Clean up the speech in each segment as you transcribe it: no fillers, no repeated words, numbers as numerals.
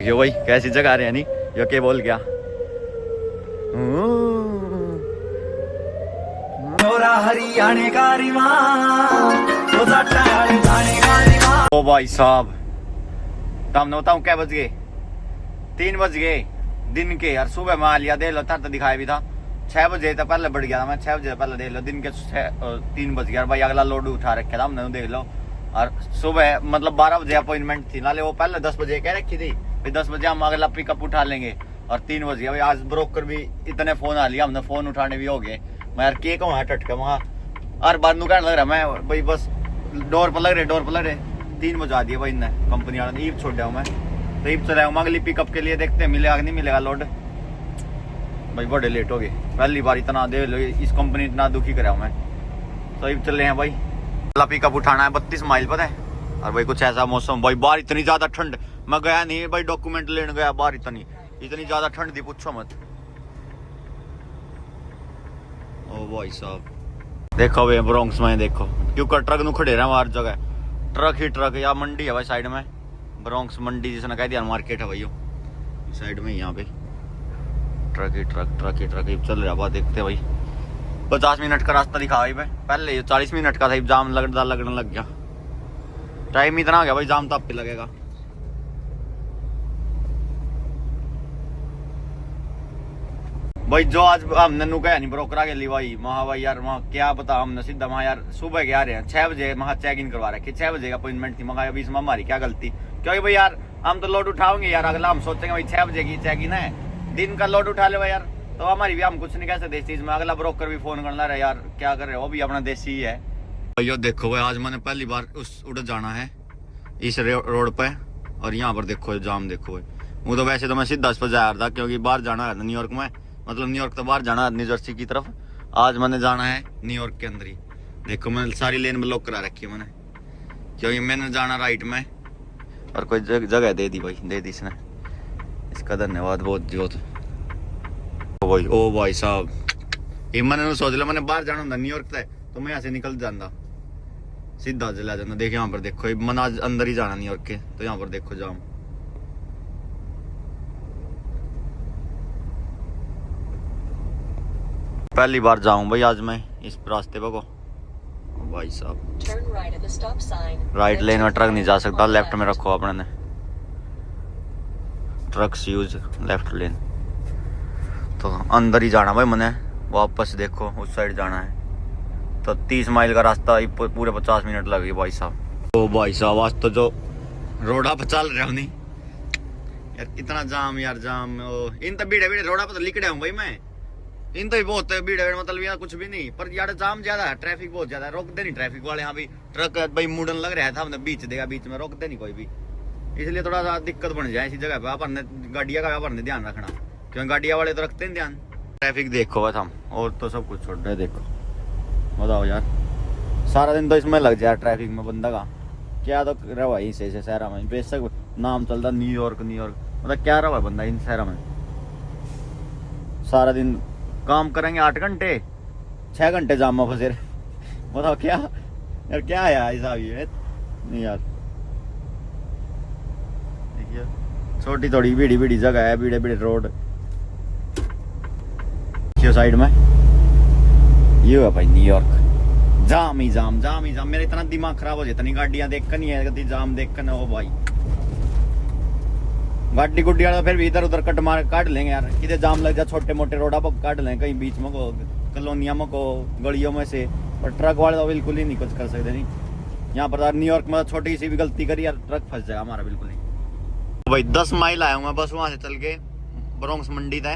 यो भाई कैसी जगह आ रही है नहीं यो के बोल गया हरियाणे का ओ भाई साहब तुमने बताऊं क्या बज गए 3 बज गए दिन के यार। सुबह में आ लिया दे लो तर तो दिखाया भी था 6 बजे तो पहले बढ़ गया था मैं 6 बजे पहले देख लो दिन के 3 बज गया भाई। अगला लोड उठा रखा था हमने देख लो। और सुबह मतलब 12 बजे अपॉइंटमेंट थी नाले वो पहले 10 बजे कह रखी थी फिर 10 बजे हम अगला पिकअप उठा लेंगे और 3 बज गया भाई। आज ब्रोकर भी इतने फोन आ लिया हमने फोन उठाने भी हो गए। मैं यार के कहूँ टटका वहाँ हर बार नु कहने लग रहा मैं भाई बस डोर पर लग रहे 3 बजा दिए भाई इन्हें कंपनी वाले ईब छोड़ दिया मैं तो ईब चला अगली पिकअप के लिए देखते हैं मिलेगा नहीं मिलेगा लोड। भाई बड़े लेट हो गए पहली बार इतना दे लो इस कंपनी इतना दुखी करा मैं तो ईब चले हैं भाई। अगला पिकअप उठाना है 32 माइल पर है और भाई कुछ ऐसा मौसम भाई बाहर इतनी ज्यादा ठंड मैं गया नहीं भाई डॉक्यूमेंट लेने गया बाहर इतनी ज्यादा ठंड थी पूछो मत। ओ भाई साहब देखो भाई ब्रोंक्स में देखो क्योंकि ट्रक नु खड़े रहे हर जगह ट्रक ही ट्रक या मंडी है भाई साइड में ब्रोंक्स मंडी जिसने कह दिया मार्केट है भाई यो साइड में यहाँ पे ट्रक ही ट्रक ही चल रहा बात देखते भाई 50 मिनट का रास्ता दिखा भाई पहले 40 मिनट का था जाम लगने लग गया टाइम इतना आ गया भाई जाम तो आप पे लगेगा। भाई जो आज हमने नु कहा नहीं ब्रोकरा के लिए भाई वहाँ भाई यार वहाँ क्या बता हमने सीधा वहाँ यार सुबह के आ रहे हैं 6 बजे वहाँ चेक इन करवा रखे 6 बजे का अपॉइंटमेंट थी मगर अभी इसमें हमारी क्या गलती क्योंकि भाई यार हम तो लोड उठाओगे यार अगला हम सोचेंगे भाई 6 बजे की चेक इन है दिन का लोड उठा ले भाई यार तो हमारी भी हम कुछ नहीं कह सकते इस चीज में। अगला ब्रोकर भी फोन करना रहा यार क्या कर रहे हो वो भी अपना देसी ही है। भैया देखो भाई आज मैंने पहली बार उस उधर जाना है इस रोड पे और यहाँ पर देखो जाम देखो भाई। वो तो वैसे तो मैं सीधा इस पर जा रहा था क्योंकि बाहर जाना है न्यूयॉर्क में मतलब न्यूयॉर्क तो बाहर जाना है न्यू जर्सी की तरफ। आज मैंने जाना है न्यूयॉर्क के अंदर ही देखो मैंने सारी लेन ब्लॉक करा रखी है मैंने क्योंकि मैंने जाना राइट में और कोई जगह दे दी भाई दे दी इसने इसका धन्यवाद बहुत ओ भाई साहब ये मैंने सोच लिया मैंने बाहर जाना होता न्यूयॉर्क से तो मैं यहाँ से निकल जाता सीधा चला जाता। देखो यहाँ पर देखो मैंने आज अंदर ही जाना न्यूयॉर्क के तो यहाँ पर देखो जाम पहली बार जाऊं भाई आज मैं इस रास्ते पे को भाई साहब राइट लेन में ट्रक नहीं जा सकता लेफ्ट में रखो अपने ने ट्रक्स यूज लेफ्ट लेन तो अंदर ही जाना भाई मैंने वापस देखो उस साइड जाना है तो 30 माइल का रास्ता पूरे 50 मिनट लगे भाई साहब। ओ भाई साहब आज तो जो रोडा पर चल रहा हूँ नहीं यार इतना जाम यार जाम इन तो बीड़े रोडा पर तो लिख रहा हूँ भाई मैं इन तो भी बहुत भीड़ मतलब यहाँ कुछ भी नहीं पर यार जाम ज्यादा है ट्रैफिक बहुत ज्यादा है रोकते नहीं ट्रैफिक वाले। यहाँ भी ट्रक भाई मुड़न लग रहा था हमने बीच देगा बीच में रोकते नहीं कोई भी इसलिए थोड़ा सा दिक्कत बन जाए इसी जगह पे अपन गाड़िया का अपन ने ध्यान रखना क्योंकि गाड़िया वाले तो रखते हैं ध्यान। ट्रैफिक देखो बस हम और तो सब कुछ छोड़ रहे देखो बताओ यार सारा दिन तो इसमें लग जाए ट्रैफिक में बंदा का क्या तो रहा भाई से शहर में बेशक नाम चलता न्यूयॉर्क मतलब क्या रहा बंदा इन शहर में सारा दिन काम करेंगे 8 घंटे 6 घंटे जाम में फंसे बताओ क्या यार क्या है हिसाब ये नहीं यार। देखिए छोटी थोड़ी बीड़ी जगह है बीड़े रोड साइड में ये है भाई न्यूयॉर्क जाम ही जाम मेरा इतना दिमाग खराब हो जाता इतनी गाड़ियां देख कर नहीं है जाम देख कर हो भाई गाड़ी गुड्डी वाला फिर भी इधर उधर काट लेंगे यार किधर जाम लग जाए छोटे मोटे रोडा पर काट लें कहीं बीच में को कॉलोनिया में को गलियों में से पर ट्रक वाले तो बिल्कुल ही नहीं कुछ कर सकते नहीं। यहाँ पर न्यूयॉर्क में छोटी सी भी गलती करी यार ट्रक फंस जाएगा हमारा बिल्कुल नहीं। तो भाई 10 माइल आया हूँ मैं बस वहां से चल के ब्रोंक्स मंडी था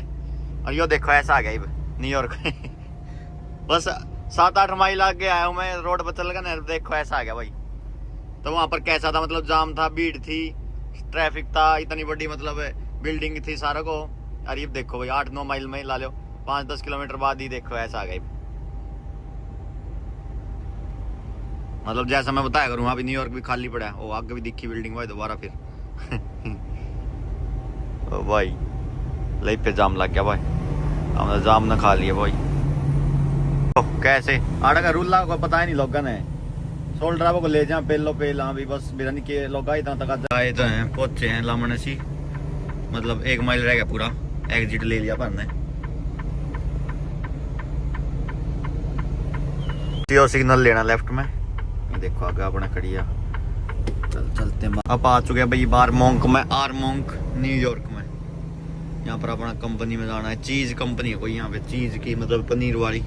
और यो देखो ऐसा आ गया न्यूयॉर्क बस 7-8 माइल आगे आया हूँ मैं रोड पर चल गया देखो ऐसा आ गया भाई। तो वहां पर कैसा था मतलब जाम था भीड़ थी ट्रैफिक था इतनी बड़ी मतलब बिल्डिंग थी सारा को यार ये देखो भाई 8-9 माइल में ला लो 5-10 किलोमीटर बाद ही देखो ऐसा आ गई मतलब जैसा मैं बताया करूँ अभी न्यूयॉर्क भी खाली पड़ा है वो आगे भी दिखी बिल्डिंग भाई दोबारा फिर ओ भाई लाइफ पे जाम लग गया भाई हमने जाम ना खा लिया भाई। कैसे आड़ा का रूल को पता ही नहीं लोगों ने सोल ड्राइवर को ले जाए पेल लो पेल हाँ भी बस बिरयानी के लोग इतना तक आए तो हैं पहुंचे हैं लामन सी मतलब 1 माइल रह गया पूरा, एग्जिट ले लिया पर ने। और सिग्नल लेना लेफ्ट में, देखो आगे अपने खड़ी है। चलते हैं। अब आ चुके हैं भाई बार मोंक में, आर मोंक न्यूयॉर्क में। यहाँ पर अपना कंपनी में जाना है, चीज कंपनी है कोई यहाँ पे, चीज की मतलब पनीर वाली।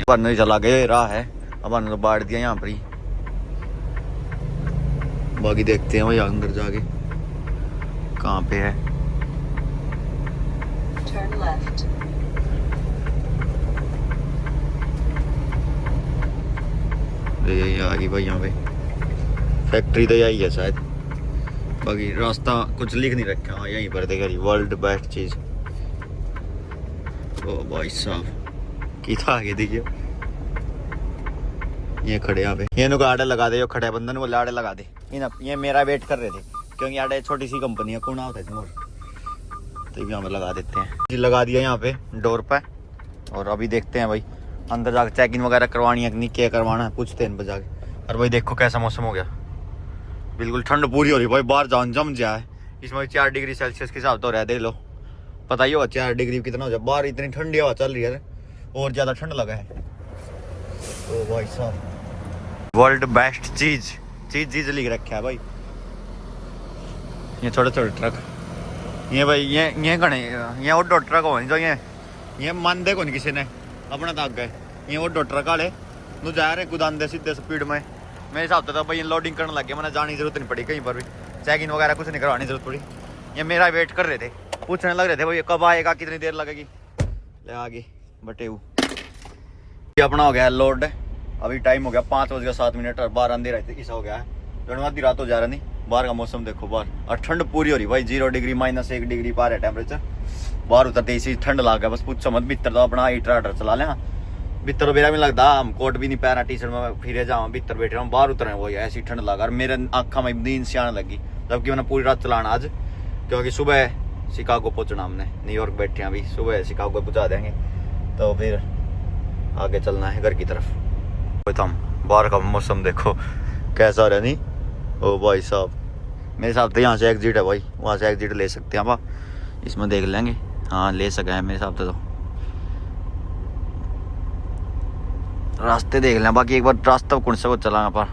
नहीं चला गया राह है, अब हमने तो बांट दिया यहाँ पर ही। बाकी देखते हैं भाई अंदर जाके कहाँ पे है। Turn left. यही आ गई भाई यहाँ पे, फैक्ट्री तो यही है शायद। बाकी रास्ता कुछ लिख नहीं रखा, हाँ यहीं पर देखा जी, वर्ल्ड बेस्ट चीज। ओ भाई साहब कितना आगे देखिए, ये खड़े यहाँ पे, ये आड़े लगा दे, जो खड़े बंदन बोले आड़े लगा दे। ये मेरा वेट कर रहे थे क्योंकि आड़े छोटी सी कंपनी है, कौन होता है तो यहाँ पे लगा देते हैं जी। लगा दिया यहाँ पे डोर पे। और अभी देखते हैं भाई अंदर जाकर चेक इन वगैरह करवानी है नहीं, क्या करवाना है पूछते हैं इन पर जाके। और भाई देखो कैसा मौसम हो गया, बिल्कुल ठंड पूरी हो रही भाई, बाहर जान जम जाए। इसमें 4 डिग्री सेल्सियस के हिसाब तो रह दे लो, पता ही होगा 4 डिग्री कितना हो जाए। बाहर इतनी ठंडी हवा चल रही है और ज़्यादा ठंड लगा है। ओ भाई साहब वर्ल्ड बेस्ट चीज चीज लिख रखा है भाई। ये छोटे छोटे ट्रक, ये भाई ये घने ये वो ट्रक हो जो ये मान दे कौन किसी ने अपना दाग गए। ये वो ट्रक वाले नु जा रहे कुदांदे सीधे स्पीड में। मेरे हिसाब से तो भाई लोडिंग करने लगे, मैंने जाने की जरूरत नहीं पड़ी कहीं पर भी, चेक इन वगैरह कुछ नहीं करवाने की जरूरत पड़ी। ये मेरा वेट कर रहे थे, पूछने लग रहे थे भाई कब आएगा, कितनी देर लगेगी। ले आगे बटे अपना हो गया लोड। अभी टाइम हो गया 5:07 और बाहर अंधेरा ऐसा हो गया है, जो आधी रात हो जा रहा नहीं। बाहर का मौसम देखो बाहर, और ठंड पूरी हो रही भाई, 0 डिग्री -1 डिग्री पार है टेम्परेचर। बाहर उतरते इसी ठंड लग गया, बस पूछो मत। भीतर तो अपना हीटर चला लेना, भीतर मेरा भी लगता हम कोट भी नहीं पहना, टी शर्ट में फिरे जाऊँ, भीतर बैठे रहा हूँ। बाहर उतरे वही ऐसी ठंड लगा, और मेरे आँखा में नींद से आने लगी, जबकि मैंने पूरी रात चलाना आज, क्योंकि सुबह शिकागो पहुँचना हमने। न्यूयॉर्क बैठे हैं अभी, सुबह शिकागो पहुँचा देंगे तो फिर आगे चलना है घर की तरफ। हम बाहर का मौसम देखो कैसा हो रहा है नहीं। ओ भाई साहब मेरे हिसाब से यहाँ से एग्जिट है भाई, वहाँ से एग्जिट ले सकते हैं आप, इसमें देख लेंगे। हाँ ले सके हैं मेरे हिसाब से तो, रास्ते देख लें। बाकी एक बार रास्ता कौन सा को चलाना पर,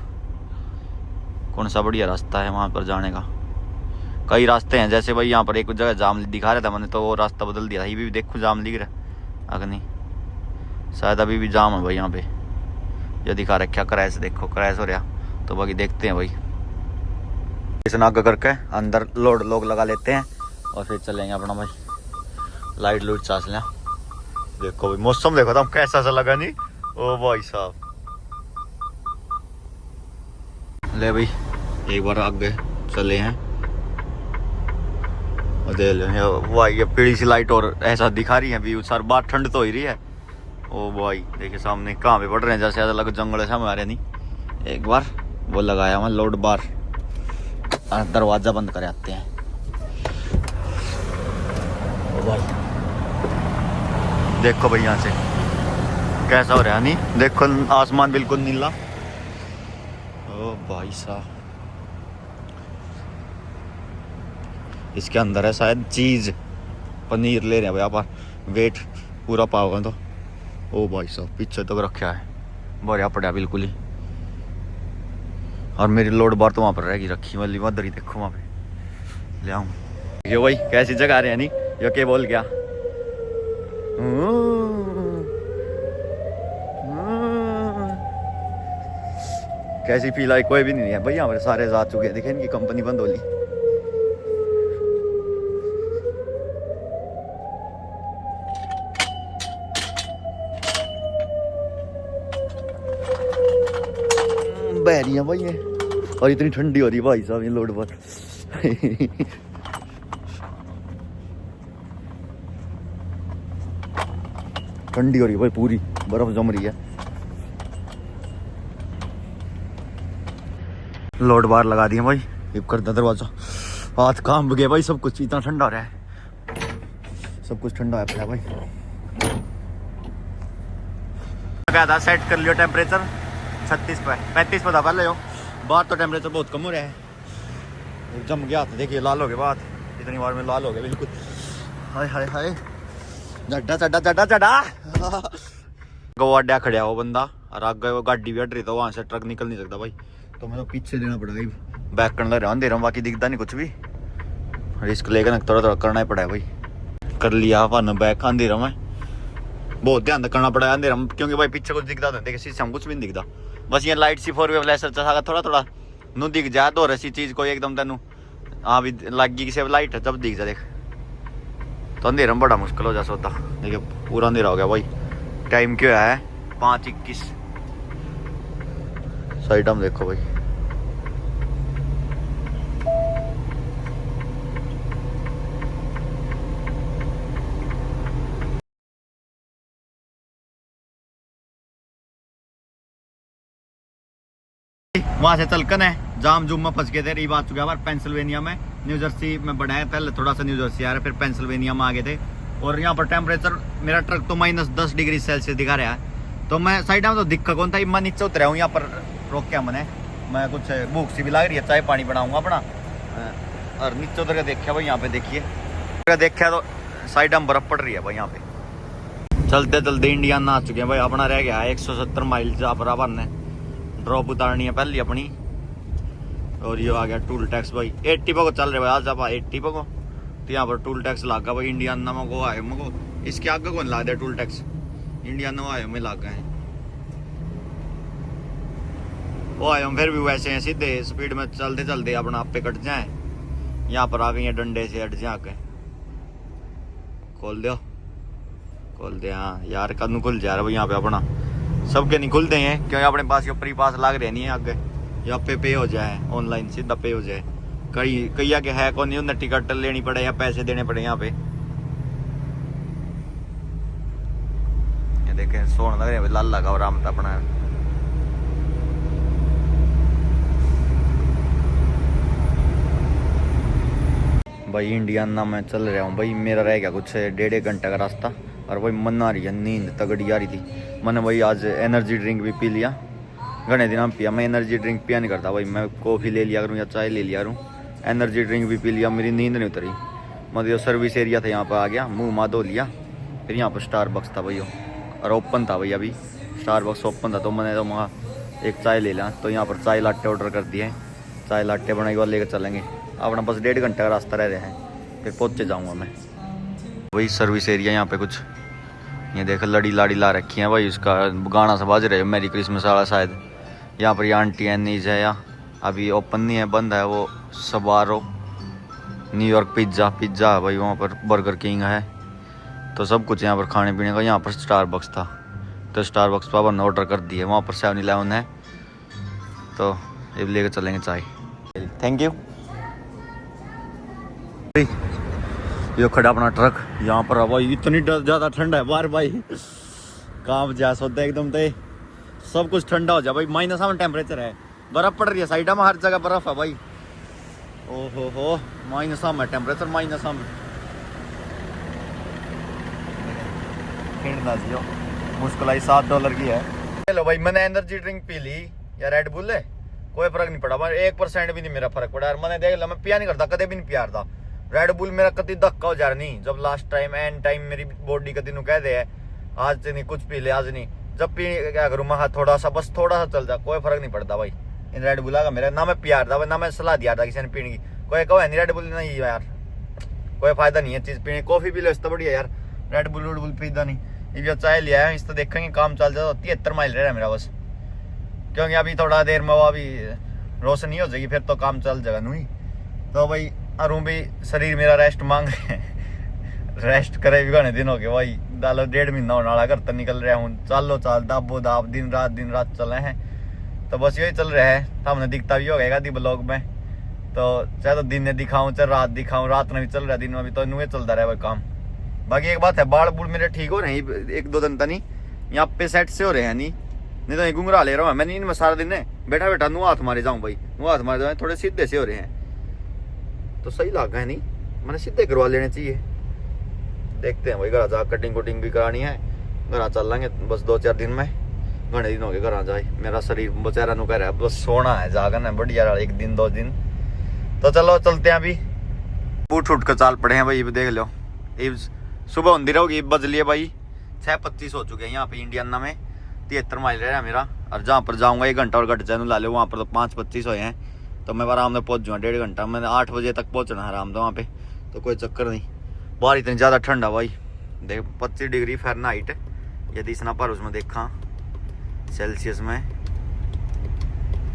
कौन सा बढ़िया रास्ता है वहाँ पर जाने का। कई रास्ते हैं, जैसे भाई यहाँ पर एक जगह जाम दिखा रहा था मैंने, तो वो रास्ता बदल दिया। ये भी देखो जाम दिख रहा है, अगर नहीं शायद अभी भी जाम है भाई यहाँ पे, जो दिखा रखा क्रैश, देखो क्रैश हो रहा। तो बाकी देखते हैं भाई, इस नागा करके अंदर लोड लोग लगा लेते हैं और फिर चलेंगे अपना भाई, लाइट लूट चास लें। देखो भाई मौसम देखो तुम कैसा सा लगा नहीं। ओ भाई साहब ले भाई एक बार आगे चले हैं और देख लो भाई, ये पीली सी लाइट और ऐसा दिखा रही है व्यू। सर बात ठंड तो हो ही रही है। ओ भाई देखिए सामने कहाँ पे पड़ रहे हैं, जैसे ऐसा लगे जंगल है सामने आ रहे नहीं। एक बार वो लगाया मैं लोड बार, दरवाजा बंद कर आते हैं। ओ भाई देखो भाई यहाँ से कैसा हो रहा है नहीं, देखो आसमान बिल्कुल नीला। ओ भाई साहब इसके अंदर है शायद चीज पनीर ले रहे हैं भाई, आप वेट पूरा पाओगे तो। ओ भाई साहब पीछे तक रखा है, बढ़िया पड़ा बिल्कुल ही। और मेरी लोड बार तो वहाँ पर रहेगी रखी वाली, उधर ही देखो वहाँ पे ले आऊँ। ये भाई कैसी जगह आ रहे हैं नहीं, ये क्या बोल गया। कैसी फील आई कोई भी नहीं है भाई, यहाँ पर सारे जा चुके हैं, देखे इनकी कंपनी बंद हो ली। बह रही है भाई ये, और इतनी ठंडी हो रही है भाई साहब ये लोड पर। ठंडी हो रही है भाई, पूरी बर्फ जम रही है। लोड बार लगा दिए भाई, हिप कर दे दरवाजा, हाथ कांप गए भाई, सब कुछ इतना ठंडा हो रहा है, सब कुछ ठंडा है भाई। क्या था सेट कर लियो टेम्परेचर, 36 पे 35 पे था पहले हो। बाहर तो टेम्परेचर बहुत कम हो रहा है। जम गया तो देखिए लाल हो गया बात, इतनी बार में लाल हो गया बिल्कुल। हाय हाय हाय चड्डा चड्डा चड्डा चड्डा गवाड्या खड़ा हो बंदा और आगे वो गाड़ी भी हट रही तो वहाँ से ट्रक निकल नहीं सकता भाई, तो मैं तो पीछे देना पड़ेगा। बैक करना रहा दे रहा हूँ, बाकी दिखता नहीं कुछ भी, रिस्क लेकर थोड़ा थोड़ा करना ही पड़ा है भाई। कर लिया वन बैक अंधेरा में, बहुत ध्यान करना पड़ा है अंधेरा में, क्योंकि भाई पीछे कुछ दिखता नहीं, शीशे में कुछ भी नहीं दिखता। बस ये लाइट सी 4 वे फ्लैशर चला थोड़ा थोड़ा नू दिख जाए तो ऐसी चीज़ को एकदम तेनू हाँ भी लगी किसी लाइट है जब दिख जाए देख, तो अंधेरा में बड़ा मुश्किल हो जा सोता। देखिए पूरा अंधेरा हो गया भाई, टाइम क्या है 5:21। साइड हम देखो भाई, वहां से चलकन है जाम जूम में फंस गए थे। रीब आ चुका है पेंसिल्वेनिया में, न्यू जर्सी में बढ़ा है, पहले थोड़ा सा न्यू जर्सी आ रहा है, फिर पेंसिल्वेनिया में आ गए थे। और यहाँ पर टेम्परेचर मेरा ट्रक तो -10 डिग्री सेल्सियस दिखा रहा है, तो मैं साइड में तो दिक्कत कौन था, मैं नीचे उतरा हूँ यहाँ पर रोक के मैंने, मैं कुछ भूख सी भी लग रही है, चाय पानी बनाऊंगा अपना। और नीचे उतर के देखा भाई, यहाँ पे देखिए देखा तो साइड में बर्फ पड़ रही है भाई यहाँ पे। चलते चलते इंडिया ना आ चुके हैं भाई, अपना रह गया है 170 माइल जहाँ पर अपन ने ड्रॉप उतारनी है पहली अपनी। और ये आ गया टूल टैक्स भाई, 80 को चल रहे भाई आज आप 80 को, तो यहाँ पर टूल टैक्स लागा भाई। इंडिया नमक को आए मको इसके आगे कौन ला दिया टूल टैक्स, इंडिया नमक आए में लागा है वो आए हम, फिर भी वैसे हैं सीधे स्पीड में चलते चलते अपना आप पे कट जाए। यहाँ पर आ गई है डंडे से हट जा के, खोल दो हाँ यार कदू खुल जा रहा भाई यहाँ पे अपना, सबके नहीं खुलते हैं क्योंकि अपने पास ये प्री पास लाग रहे नहीं है आगे, यहाँ पे हो जाए ऑनलाइन सीधा पे हो जाए। कई आगे है कौन नहीं, उन्हें टिकट लेनी पड़े या पैसे देने पड़े यहाँ पे। ये देखें सोन लग रहे हैं लाल लगा और राम अपना भाई। इंडिया ना मैं चल रहा हूँ भाई, मेरा रह गया कुछ 1.5 घंटे का रास्ता, और भाई मन आ रही है, नींद तगड़ी आ रही थी। मैंने भाई आज एनर्जी ड्रिंक भी पी लिया, घने दिन पिया, मैं एनर्जी ड्रिंक पिया नहीं करता भाई, मैं कॉफ़ी ले लिया करूँ या चाय ले लिया करूँ, एनर्जी ड्रिंक भी पी लिया, मेरी नींद नहीं उतरी। मतलब सर्विस एरिया था यहाँ पर आ गया, मुँह माँ धो लिया, फिर यहाँ पर स्टारबक्स था भाई और ओपन था भाई, अभी स्टारबक्स ओपन था, तो मैंने तो वहाँ एक चाय ले लिया। तो यहाँ पर चाय लाट्टे ऑर्डर कर दिए, चाय लाट्टे बनाई और लेकर चलेंगे अपना, बस 1.5 घंटे का रास्ता रह रहा है, फिर पहुँचे जाऊँगा मैं। वही सर्विस एरिया यहाँ पे कुछ ये देख लड़ी लाड़ी ला रखी है भाई, उसका गाना सब बाज रहे है, मेरी क्रिसमस वाला शायद। यहाँ पर आंटी एनीज है, या अभी ओपन नहीं है, बंद है वो सबारो। न्यूयॉर्क पिज्ज़ा है भाई, वहाँ पर बर्गर किंग है, तो सब कुछ यहाँ पर खाने पीने का। यहाँ पर स्टारबक्स था, तो स्टारबक्स पर अपन ऑर्डर कर दिए, वहाँ पर 7-Eleven है, तो ये लेकर चलेंगे चाय। Thank you. ये खड़ा अपना ट्रक यहाँ पर भाई, इतनी ज़्यादा ठंडा है बाहर भाई, काम जा सोता है एकदम, तो सब कुछ ठंडा हो जाए भाई। -7 टेम्परेचर है, बर्फ़ पड़ रही है साइड में, हर जगह बर्फ़ है भाई। ओहो हो -7 है टेम्परेचर, -7 मुश्किल आई $7 की है। चलो भाई मैंने एनर्जी ड्रिंक पी ली या रेड बुल है, कोई फर्क नहीं पड़ा, 1% भी नहीं मेरा फर्क पड़ा यार। मैंने देख लिया, मैं पिया नहीं करता, कदे भी नहीं पिया था रेड बुल, मेरा कभी धक्का हो जा रहा नहीं। जब लास्ट टाइम एंड टाइम मेरी बॉडी कभी कह दे आज नहीं कुछ पी ले, आज नहीं, जब पी क्या करूँ मैं, थोड़ा सा बस थोड़ा सा चल जा, कोई फर्क नहीं पड़ता भाई इन रेड बुला का मेरा। ना मैं पिया था ना मैं सलाह दिया था किसी ने पीने की, कोई कहो नहीं रेड बुल नहीं यार, कोई फायदा नहीं है चीज़ पीने। कॉफी पी लो इससे बढ़िया यार, रेड बुल पीता नहीं। ये चाय लिया है, इस तो देखेंगे काम चल जाता। 73 माइल रह रहा है मेरा बस, क्योंकि अभी थोड़ा देर में वो अभी रोशनी हो जाएगी, फिर तो काम चल जाएगा नहीं। तो भाई अरू भी शरीर मेरा रेस्ट मांग रहे हैं, रेस्ट करे भी घने दिन हो गए भाई, डालो 1.5 महीना होने वाला, घर तो निकल रहा हूँ, चालो चाल दाबो दाब दिन रात चले हैं। तो बस यही चल रहा है, हमने दिखता भी होगा दी ब्लॉग में, तो चाहे तो दिन में दिखाऊँ चाहे रात दिखाऊँ, रात में भी चल रहा है, दिन में भी तो इनमें चलता रहा भाई काम। बाकी एक बात है, बाल बूढ़ मेरे ठीक हो रहे हैं 1-2 दिन तक नहीं, यहाँ पे सेट से हो रहे हैं नहीं तो घुंघरा ले रहा हूँ मैं, नींद में सारा दिन बैठा नुआ हाथ मारे जाऊँ भाई, नुआ हाथ मारे जाऊँ, थोड़े सीधे से हो रहे हैं, तो सही लगा है नहीं, मैंने सीधे करवा लेने चाहिए। देखते हैं भाई, घर जा कटिंग कुटिंग भी करानी है, घर चल लेंगे बस 2-4 दिन में, घने दिन हो गए घर जाए, मेरा शरीर बेचारा नु कह रहा है बस सोना है, जागना है बढ़िया, एक दिन 2 दिन। तो चलो चलते हैं अभी, उठ उठ कर चाल पड़े हैं भाई। देख लो सुबह होंगी रहोगी, बज लिए भाई 6:25 हो चुके हैं यहाँ पे इंडियाना में। 73 माइल रहा है मेरा, और जहाँ पर जाऊँगा 1 घंटा और घट जाए ला लो, वहाँ पर तो 5:25 हुए हैं, तो मैं आराम में पहुँच जाऊँगा 1.5 घंटा। मैंने 8 बजे तक पहुँचना है आराम से वहाँ पे, तो कोई चक्कर नहीं। बाहर इतनी ज़्यादा ठंडा भाई, देख 25 डिग्री फ़ारेनहाइट, यदि इसना पर उसमें देखा सेल्सियस में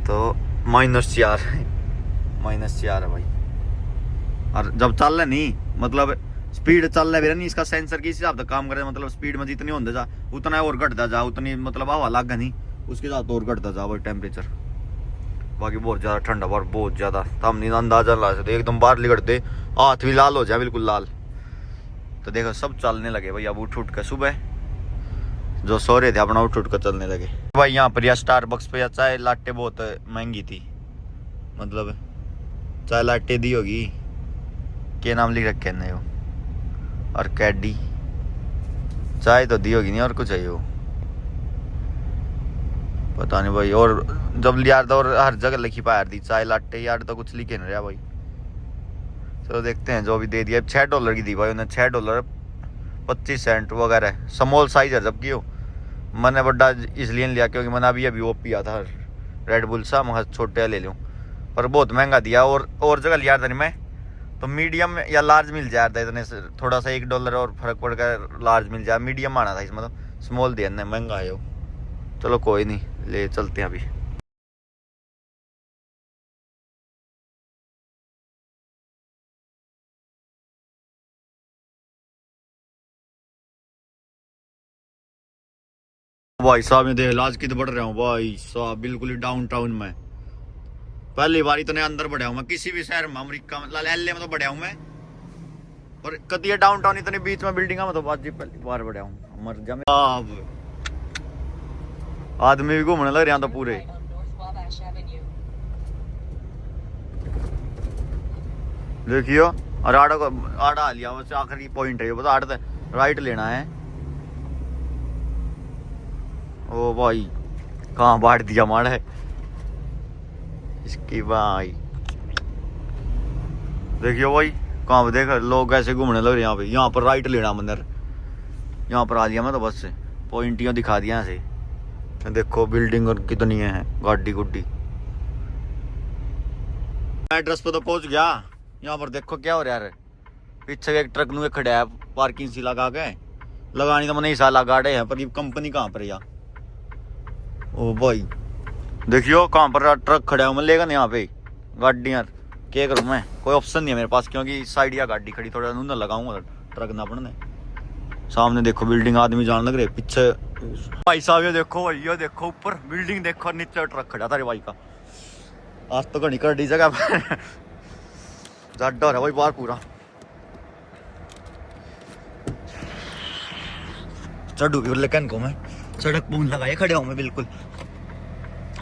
तो -4 -4 है भाई। और जब चल रहा नहीं मतलब स्पीड चल रहा है नहीं, इसका सेंसर किस हिसाब से काम करे, मतलब स्पीड में जितनी होते जा उतना और घटता जा, उतनी मतलब हवा लग नहीं उसके साथ और घटता जा भाई टेम्परेचर। बाकी बहुत ज़्यादा ठंडा और बहुत ज़्यादा, तो हम नहीं अंदाजा ला सकते, एकदम बाहर लिगड़ते हाथ भी लाल हो जाए बिल्कुल लाल। तो देखो सब चलने लगे भाई, अब उठ कर सुबह जो सो रहे थे अपना उठ कर चलने लगे भाई। यहाँ पर या स्टारबक्स पे या चाय लाटे बहुत महंगी थी, मतलब चाय लाटे दी होगी, क्या नाम लिख रखे हैं वो, और कैडी चाय तो दी होगी नहीं, और कुछ है वो पता नहीं भाई। और जब लिया था और हर जगह लिखी पाया थी चाय लाटे, यार तो कुछ लिखे नहीं रहा भाई। चलो देखते हैं, जो भी दे दिया। $6 की दी भाई उन्हें, $6.25 वगैरह, स्मॉल साइज है जबकि वो। मैंने बड़ा इसलिए लिया क्योंकि मैंने अभी वो पिया था रेड बुल सा, मैं छोटे ले लूँ, पर बहुत महंगा दिया। और जगह लिया था नहीं मैं, तो मीडियम या लार्ज मिल जाता है इतने से, थोड़ा सा $1 और फर्क पड़ कर लार्ज मिल जाए, मीडियम आना था इसमें, तो स्मॉल दिया नहीं, महंगा है वो। चलो कोई नहीं, ले चलते हैं अभी। भाई साहब ये देख लाज कित बढ़ रहा हूँ भाई साहब, बिल्कुल ही डाउन टाउन में। पहली बार इतने अंदर बढ़ा हूँ मैं किसी भी शहर में, अमेरिका में एलए में तो बढ़ा हूँ मैं, और कभी डाउन टाउन इतने बीच में बिल्डिंग में तो बात जी पहली बार बढ़ा हूँ। मर जा आदमी भी घूमने लग रहे हैं तो पूरे। देखियो और आड़ा लिया बस, आखिरी पॉइंट है बस, आड़ राइट लेना है। ओ भाई कहाँ बांट दिया माड़ा है इसकी भाई। देखियो भाई कहाँ पर देख लोग ऐसे घूमने लग रहे हैं यहाँ पे, यहाँ पर राइट लेना मंदिर, यहाँ पर आ लिया मैं तो बस से पॉइंटियाँ दिखा दिया ऐसे। देखो बिल्डिंग और कितनी है, गाड़ी गुड्डी। एड्रेस पे तो पहुंच गया। यहाँ पर देखो क्या हो रहा है, पीछे एक ट्रक नु खड़ा है पार्किंग सी लगा के, लगानी तो मैंने साला गाड़े हैं, पर ये कंपनी कहाँ पर या। ओ भाई देखियो कहाँ पर ट्रक खड़ा है, मैं लेगा ना यहाँ पे गाड़ियाँ, क्या करूँ मैं, कोई ऑप्शन नहीं है मेरे पास, क्योंकि साइड या गाड़ी खड़ी, थोड़ा ना लगाऊंगा ट्रक ना पड़ने। सामने देखो बिल्डिंग, आदमी जान लग रहे पीछे। भाई साहब ये देखो भाई, ये देखो ऊपर बिल्डिंग देखो, नीचे ट्रक खड़ा था रे भाई का। आज तो घनी कर दी जगह पर जड्डा हो रहा भाई बाहर पूरा। चढ़ू भी लेकिन को मैं सड़क पून लगाए खड़े हूँ मैं बिल्कुल।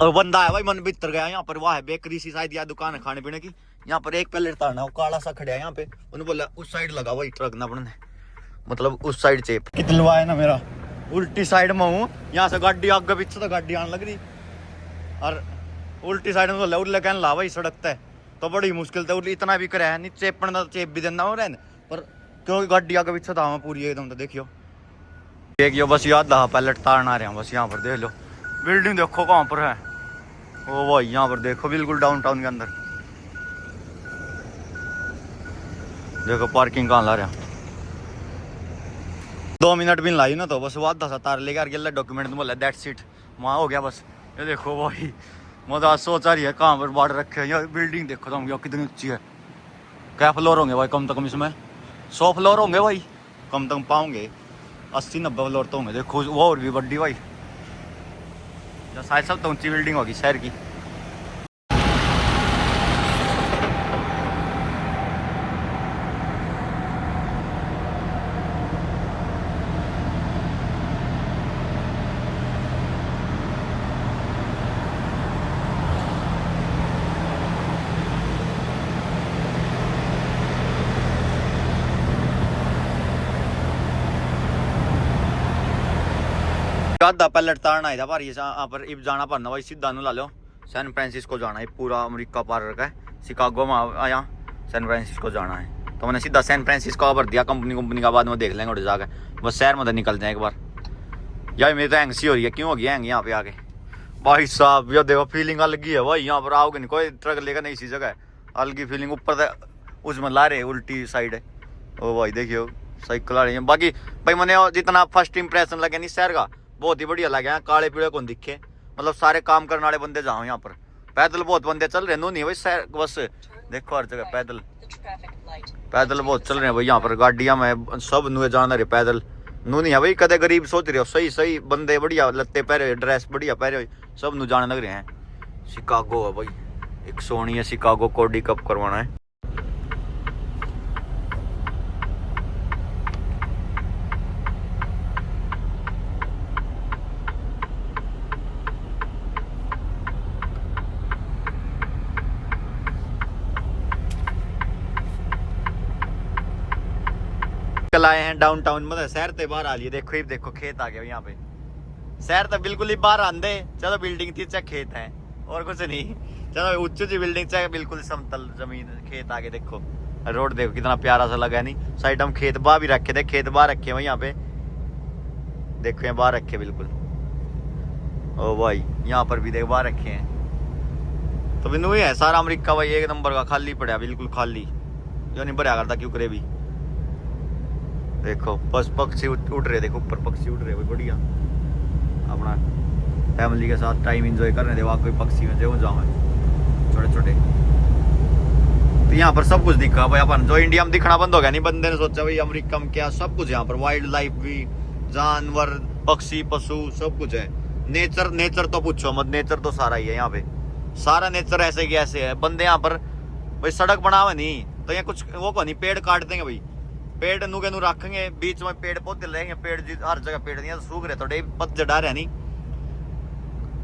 और बंदा है भाई मन भीतर गया, यहाँ पर वाह है बेकरी सी शायद या दुकान है खाने पीने की, यहाँ पर एक पैलेट तारना वो काला सा खड़ा है यहाँ पे, उन्होंने बोला उस साइड लगा भाई ट्रक ना पड़ने, मतलब उस साइड से कितलवा है ना मेरा, उल्टी साइड में हूँ, यहाँ से गाड़ी आगे पीछे तो गाड़ी आने लग रही, और उल्टी साइड में तो उल्ले कहने ला भाई सड़क तय तो बड़ी मुश्किल थे, इतना भी करे है नहीं चेपण का चेप भी देना हो रहा है, पर क्योंकि गाड़ी आगे पीछे था मैं पूरी एकदम। तो देखियो बस याद रहा पैलेट तारना आ रहे हैं बस। यहाँ पर देख लो बिल्डिंग देखो कहाँ पर है, ओ भाई यहाँ पर देखो बिल्कुल डाउन टाउन के अंदर। देखो पार्किंग कहाँ ला रहे हैं, 2 मिनट भी लाई ना, तो बस वाद सा तार लेकर गया डॉक्यूमेंट बोला दैट्स सीट वहाँ हो गया बस। ये देखो भाई मजा सोच आ रही है कहाँ पर बाढ़ रखे हैं, यार बिल्डिंग देखो तुम यार कितनी ऊंची है। क्या फ्लोर होंगे भाई कम से कम इसमें 100 फ्लोर होंगे भाई, कम से कम पाओगे 80-90 फ्लोर तो होंगे। देखो वो और भी बड़ी भाई, शायद सब तो ऊंची बिल्डिंग होगी शहर की। आधा पैलेट तारना है भारी यहाँ पर इब जाना पड़ना भाई सीधा ला लो सैन फ्रांसिस्को जाना है पूरा अमेरिका पार रखा है शिकागो में आया सैन फ्रांसिस्को जाना है तो मैंने सीधा सैन फ्रांसिस्को भर दिया कंपनी का बाद में देख लेंगे उधर जाकर बस शहर में निकल जाए एक बार यार मेरी तो हैंग सी हो रही है क्यों हो गया हैंग यहाँ पे आके भाई साहब ये देखो फीलिंग अलग ही है भाई यहाँ पर आओगे नहीं कोई ट्रक लेकर नहीं सी जगह है अलग ही फीलिंग ऊपर उसमें ला रहे उल्टी साइड है ओ भाई देखियो साइकिल आ रही है बाकी भाई मैंने जितना फर्स्ट इंप्रेशन लगे नहीं शहर का बहुत ही बढ़िया लगे काले पीड़े कौन दिखे मतलब सारे काम करने वाले बंदे जाओ यहाँ पर पैदल बहुत बंदे चल रहे नहीं भाई शहर बस देखो हर जगह पैदल बहुत चल रहे हैं भाई यहाँ पर गाड़ियाँ में सब नुए जाना रहे पैदल नू नहीं है भाई कदे गरीब सोच रहे हो सही बंदे बढ़िया लत्ते पहरे ड्रेस बढ़िया पहरे सब नू जाने लग रहे हैं शिकागो है भाई एक सोनी है शिकागो कोडी कप करवाना है कल आए हैं डाउनटाउन मतलब शहर से बाहर आ लिए देखो खेत आ गया यहाँ पे शहर तो बिल्कुल ही बाहर आंदे चलो बिल्डिंग थी चाहे खेत है और कुछ नहीं चलो ऊंची बिल्डिंग चाहे बिल्कुल समतल जमीन खेत आगे देखो रोड देखो कितना प्यारा सा लगा है नहीं साइड हम खेत बाहर भी रखे थे खेत बाहर रखे हैं यहाँ पे देखो यहाँ बाहर रखे बिल्कुल ओ भाई यहाँ पर भी देखो बाहर रखे हैं तो बिंदु है सारा अमेरिका भाई एक नंबर का खाली पड़ा बिल्कुल खाली जो नहीं भरा करता क्यों करे भी देखो बस पक्षी उड़ रहे देखो ऊपर पक्षी उड़ रहे भाई बढ़िया अपना फैमिली के साथ टाइम एंजॉय करने दे वहाँ कोई पक्षी में जो जाओ छोटे छोटे तो यहाँ पर सब कुछ दिखा भाई अपन जो इंडिया में दिखना बंद हो गया नहीं बंदे ने सोचा भाई अमेरिका में क्या सब कुछ यहाँ पर वाइल्ड लाइफ भी जानवर पक्षी पशु सब कुछ है नेचर तो पूछो मत नेचर तो सारा ही है यहाँ पे सारा नेचर ऐसे की ऐसे है बंदे यहाँ पर भाई सड़क बनावे नहीं तो यहाँ कुछ वो को नहीं पेड़ काट देंगे भाई पेड़ नू के नू रखेंगे बीच में पेड़ पौधे रहेंगे पेड़ हर जगह पेड़ नहीं सूख रहे थोड़े पत्ते डाल रहे नहीं